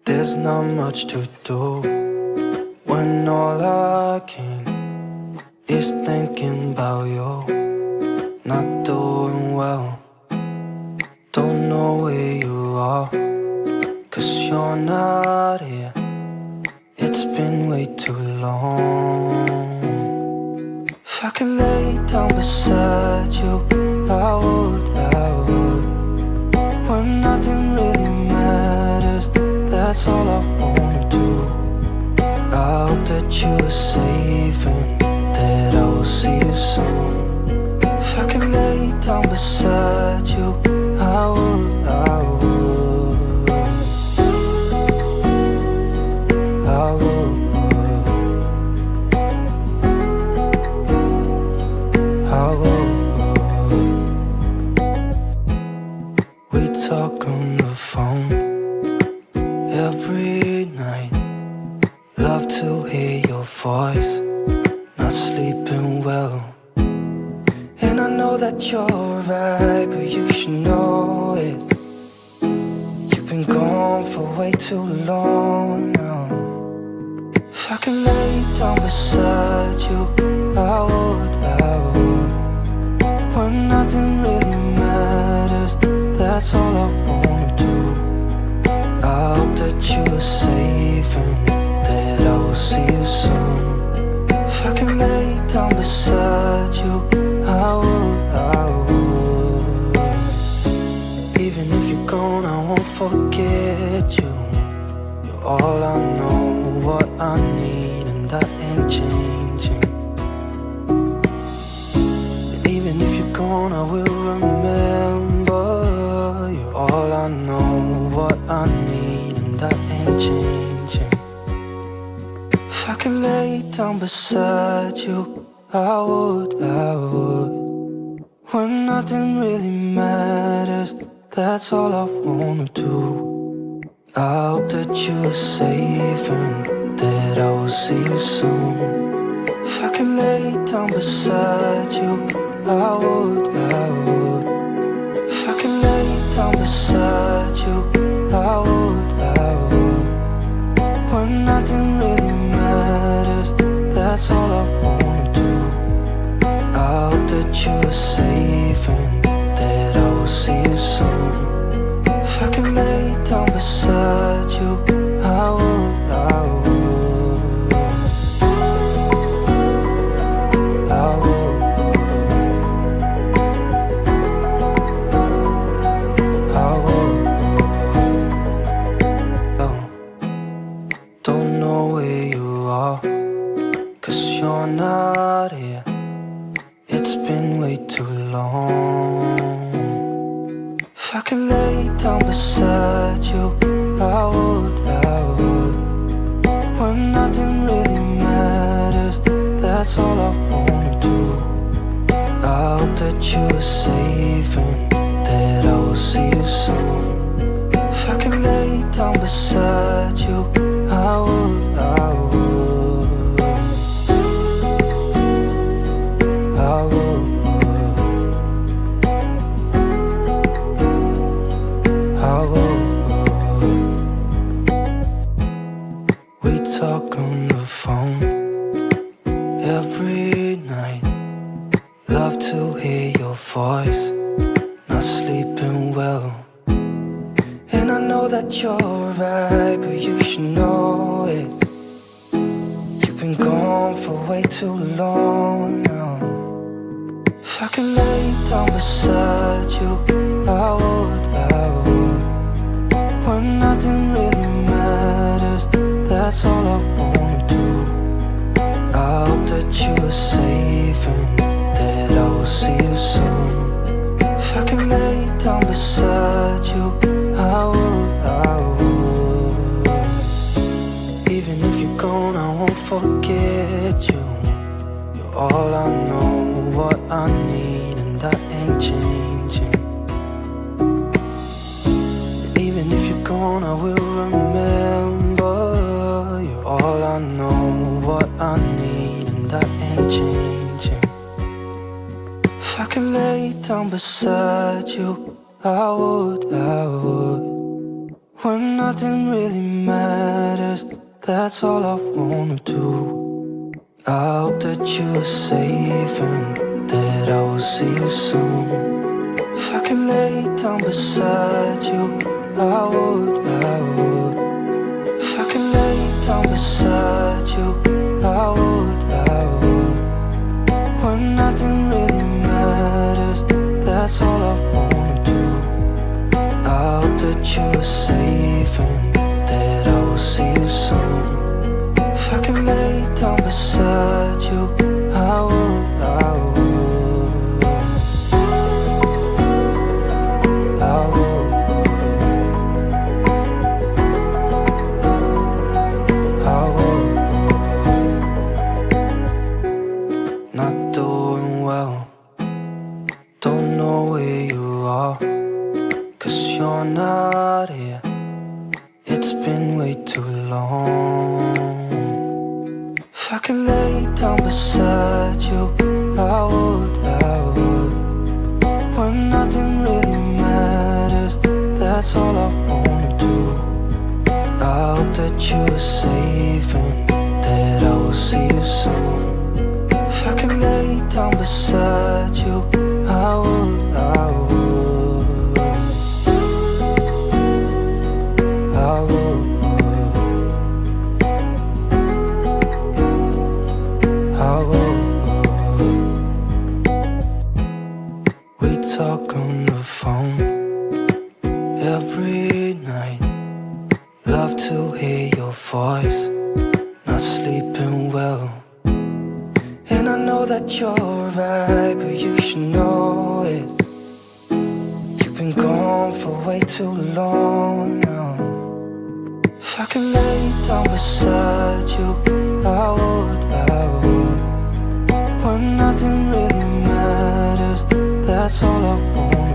There's not much to do when all I can is thinking about you. Not doing well, don't know where you are, 'cause you're not here. It's been way too long. If I could lay down beside you, I would, when nothing really matters. That's all I wanna do. I hope that you are safe and that I will see you soon. If I could lay down beside you, I would, I would, I would, I would. We talk on the phone every night. Love to hear your voice. Not sleeping well, and I know that you're right, but you should know it. You've been gone for way too long now. If I could lay down beside you, I would, when nothing really matters. That's all I wanna do. I hope that you are safe and that I will see you soon. If I can lay down beside you, I would, I would. Even if you're gone, I won't forget you. You're all I know, what I need, and that ain't changing. And even if you're gone, I will remember. You're all I know, what I need, and that ain't changing. If I could lay down beside you, I would, when nothing really matters. That's all I wanna do. I hope that you are safe and that I will see you soon. If I could lay down beside you, I would, if I could lay down beside you, I would, when nothing really matters. That's all I wanna do. I hope that you are safe and that I will see you soon. If I could lay down beside you, I would, I would, I would, I would. Oh, don't know where you are, 'cause you're not here. It's been way too long. If I could lay down beside you, I would, when nothing really matters. That's all I wanna do. I hope that you are safe and that I will see you soon. If I could lay down beside you, I would, I would, I would, I would. We talk on the phone every night. Love to hear your voice. Not sleeping well, and I know that you're right, but you should know it. You've been gone for way too long now. If I could lay down beside you, I would, when nothing really matters. That's all I wanna do. I hope that you are safe and that I will see you soon. If I could lay down beside you, I would, I would. Even if you're gone, I won't forget you. You're all I know, what I need, and that ain't changing. And even if you're gone, I will remember. You're all I know, what I need, and that ain't changing. If I could lay down beside you, I would, I would. nothing really matters, that's all I wanna do. I hope that you are safe and that I will see you soon. If I could lay down beside you, I would, I would. If I could lay down beside you, I would, I would. When nothing really matters, that's all I wanna do. I hope that you are safe and that I will see you soon. If I could lay down beside you, I would, I would. I would. I would. Not doing well, don't know where you are, 'cause you're not here. It's been way too long. If I could lay down beside you, I would, I would. When nothing really matters, that's all I wanna do. I hope that you are safe and that I will see you soon. If I could lay down beside you, I would, I would. I would. I would. We talk on the phone every night. Love to hear your voice, not sleeping well. And I know that you're right, but you should know it. You've been gone for way too long now. If I could lay down beside you, I would, I would. When nothing really matters, that's all I want.